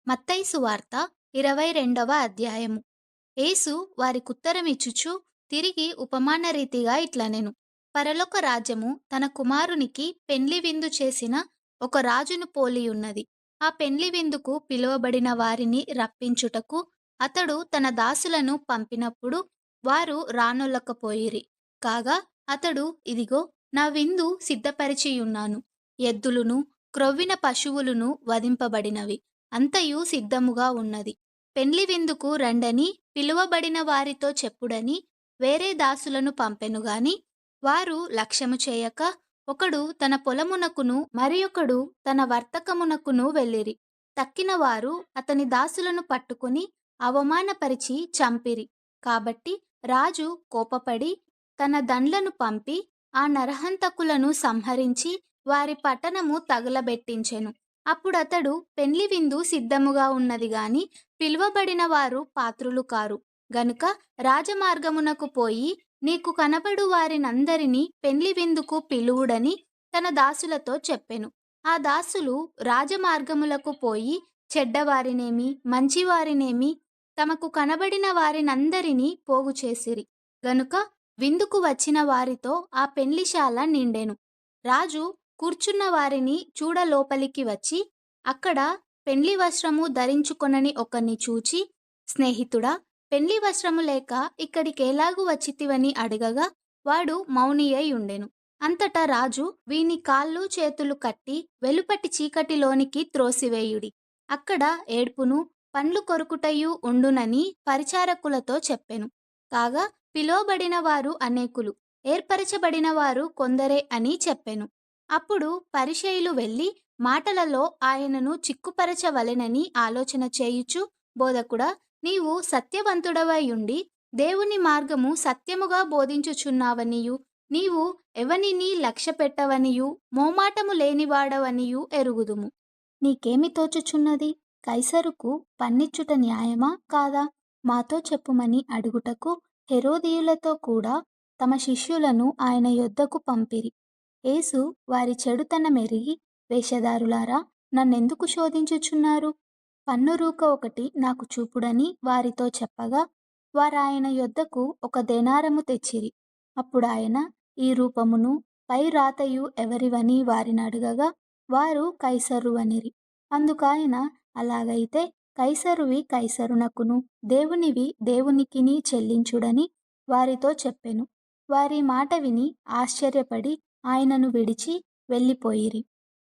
మత్తయి సువార్త 22వ అధ్యాయము. యేసు వారికుత్తరమిచ్చుచు తిరిగి ఉపమాన రీతిగా ఇట్లనెను. పరలోక రాజ్యము తన కుమారునికి పెండ్లి విందు చేసిన ఒక రాజును పోలియున్నది. ఆ పెండ్లి విందుకు పిలువబడిన వారిని రప్పించుటకు అతడు తన దాసులను పంపినప్పుడు వారు రానొల్లకపోయిరి. కాగా అతడు, ఇదిగో, నా విందు సిద్ధపరచియున్నాను. ఎద్దులును క్రొవ్విన పశువులును వధింపబడినవి, అంతయు సిద్ధముగా ఉన్నది. పెండ్లి విందుకు రండని పిలువబడిన వారితో చెప్పుడని వేరే దాసులను పంపెనుగాని వారు లక్ష్యము చేయక ఒకడు తన పొలమునకును మరియొకడు తన వర్తకమునకును వెళ్ళిరి. తక్కిన వారు అతని దాసులను పట్టుకుని అవమానపరిచి చంపిరి. కాబట్టి రాజు కోపపడి తన దండ్లను పంపి ఆ నరహంతకులను సంహరించి వారి పట్టణము తగులబెట్టించెను. అప్పుడతడు, పెండ్లి విందు సిద్ధముగా ఉన్నది గాని పిలువబడిన వారు పాత్రులు కారు. గనుక రాజమార్గమునకు పోయి నీకు కనబడు వారినందరినీ పెండ్లి విందుకు పిలువుడని తన దాసులతో చెప్పెను. ఆ దాసులు రాజమార్గములకు పోయి చెడ్డవారినేమి మంచివారినేమి తమకు కనబడిన వారినందరినీ పోగు చేసిరి. గనుక విందుకు వచ్చిన వారితో ఆ పెండ్లిశాల నిండెను. రాజు కూర్చున్న వారిని చూడ లోపలికి వచ్చి అక్కడ పెండ్లి వస్త్రము ధరించుకొనని ఒకణ్ణి చూచి, స్నేహితుడా, పెండ్లి వస్త్రము లేక ఇక్కడికేలాగు వచ్చితివని అడగగా వాడు మౌనియై ఉండెను. అంతటా రాజు, వీని కాళ్ళు చేతులు కట్టి వెలుపటి చీకటిలోనికి త్రోసివేయుడి. అక్కడ ఏడ్పును పండ్లు కొరుకుటయు ఉండునని పరిచారకులతో చెప్పెను. కాగా పిలువబడిన వారు అనేకులు, ఏర్పరచబడిన వారు కొందరే అని చెప్పెను. అప్పుడు పరిసయ్యులు వెళ్ళి మాటలలో ఆయనను చిక్కుపరచవలెనని ఆలోచన చేయుచు, బోధకుడా, నీవు సత్యవంతుడవైయుండి దేవుని మార్గము సత్యముగా బోధించుచున్నావనియు నీవు ఎవనినీ లక్ష్యపెట్టవనియు మోమాటము లేనివాడవనియు ఎరుగుదుము. నీకేమి తోచుచున్నది? కైసరుకు పన్నిచ్చుట న్యాయమా కాదా? మాతో చెప్పుమని అడుగుటకు హెరోదీయులతో కూడా తమ శిష్యులను ఆయన యొద్దకు పంపిరి. యేసు వారి చెడుతనమెరిగి, వేషధారులారా, నన్నెందుకు శోధించుచున్నారు? పన్నురూక ఒకటి నాకు చూపుడని వారితో చెప్పగా వారాయన యొద్దకు ఒక దేనారము తెచ్చిరి. అప్పుడాయన, ఈ రూపమును పై రాతయు ఎవరివని వారినడగగా వారు కైసరువనిరి. అందుకాయన, అలాగైతే కైసరువి కైసరునకును దేవునివి దేవునికిని చెల్లించుడని వారితో చెప్పెను. వారి మాట విని ఆశ్చర్యపడి ఆయనను విడిచి వెళ్ళిపోయిరి.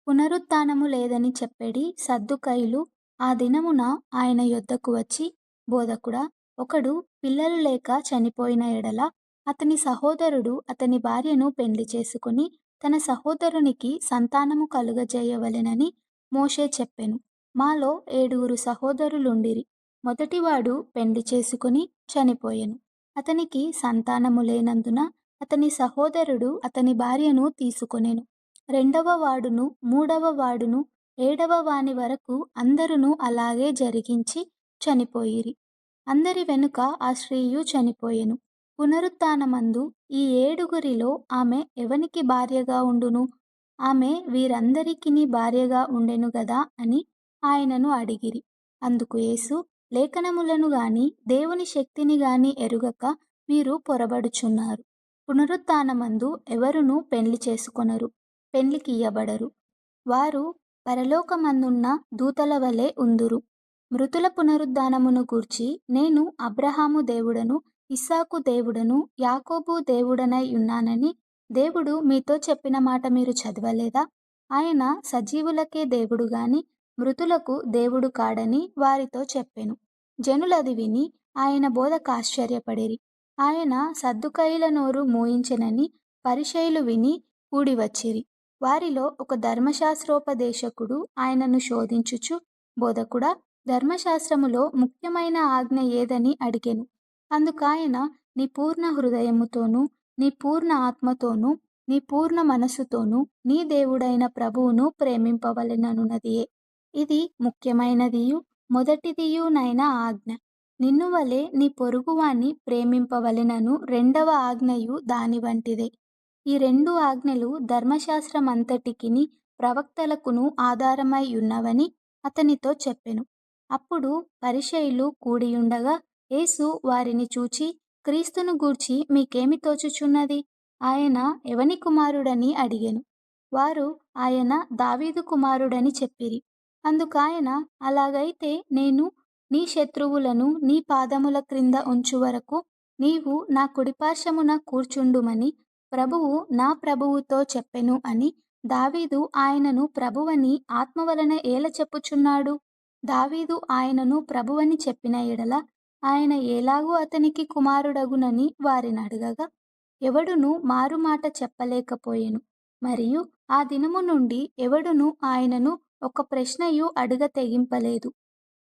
పునరుత్థానము లేదని చెప్పెడి సద్దూకయ్యులు ఆ దినమున ఆయన యొద్దకు వచ్చి, బోధకుడా, ఒకడు పిల్లలు లేక చనిపోయిన ఎడల అతని సహోదరుడు అతని భార్యను పెండ్లి చేసుకుని తన సహోదరునికి సంతానము కలుగజేయవలెనని మోషే చెప్పెను. మాలో 7 సహోదరులుండిరి. మొదటివాడు పెండ్లి చేసుకుని చనిపోయెను. అతనికి సంతానము లేనందున అతని సహోదరుడు అతని భార్యను తీసుకొనెను. రెండవ వాడును మూడవ వాడును 7వ వాని వరకు అందరును అలాగే జరిగించి చనిపోయిరి. అందరి వెనుక ఆ స్త్రీయు చనిపోయెను. పునరుత్థానమందు ఈ 7గురిలో ఆమె ఎవనికి భార్యగా ఉండును? ఆమె వీరందరికిని భార్యగా ఉండెను గదా అని ఆయనను అడిగిరి. అందుకు యేసు, లేఖనములను గాని దేవుని శక్తిని గాని ఎరుగక మీరు పొరబడుచున్నారు. పునరుత్థానమందు ఎవరునూ పెండ్లి చేసుకొనరు, పెండ్లికియ్యబడరు. వారు పరలోకమందున్న దూతల వలె ఉందురు. మృతుల పునరుద్ధానమును గూర్చి నేను అబ్రహాము దేవుడను, ఇస్సాకు దేవుడను, యాకోబు దేవుడనై ఉన్నానని దేవుడు మీతో చెప్పిన మాట మీరు చదవలేదా? ఆయన సజీవులకే దేవుడు గాని మృతులకు దేవుడు కాడని వారితో చెప్పెను. జనులది విని ఆయన బోధకాశ్చర్యపడిరి. ఆయన సద్దూకయ్యుల నోరు మూయించెనని పరిసయ్యులు విని కూడివచ్చిరి. వారిలో ఒక ధర్మశాస్త్రోపదేశకుడు ఆయనను శోధించుచు, బోధకుడా, ధర్మశాస్త్రములో ముఖ్యమైన ఆజ్ఞ ఏదని అడిగెను. అందుకాయన, నీ పూర్ణ హృదయముతోనూ నీ పూర్ణ ఆత్మతోనూ నీ పూర్ణ మనస్సుతోనూ నీ దేవుడైన ప్రభువును ప్రేమింపవలెననున్నదియే. ఇది ముఖ్యమైనదియు మొదటిదియునైన ఆజ్ఞ. నిన్ను వలె నీ పొరుగువాని ప్రేమింపవలెనను రెండవ ఆజ్ఞయు దాని వంటిదే. ఈ 2 ఆజ్ఞలు ధర్మశాస్త్రమంతటికిని ప్రవక్తలకును ఆధారమై ఉన్నవని అతనితో చెప్పెను. అప్పుడు పరిసయ్యులు కూడియుండగా యేసు వారిని చూచి, క్రీస్తును గూర్చి మీకేమి తోచుచున్నది? ఆయన ఎవని కుమారుడని అడిగెను. వారు ఆయన దావీదు కుమారుడని చెప్పిరి. అందుకాయన, అలాగైతే నేను నీ శత్రువులను నీ పాదముల క్రింద ఉంచు వరకు నీవు నా కుడిపార్శ్వమున కూర్చుండుమని ప్రభువు నా ప్రభువుతో చెప్పెను అని దావీదు ఆయనను ప్రభువని ఆత్మ వలన ఏల చెప్పుచున్నాడు? దావీదు ఆయనను ప్రభువని చెప్పిన ఎడల ఆయన ఎలాగూ అతనికి కుమారుడగునని వారినడగగా, ఎవడునూ మారుమాట చెప్పలేకపోయెను. మరియు ఆ దినము నుండి ఎవడునూ ఆయనను ఒక ప్రశ్నయు అడగ తెగింపలేదు.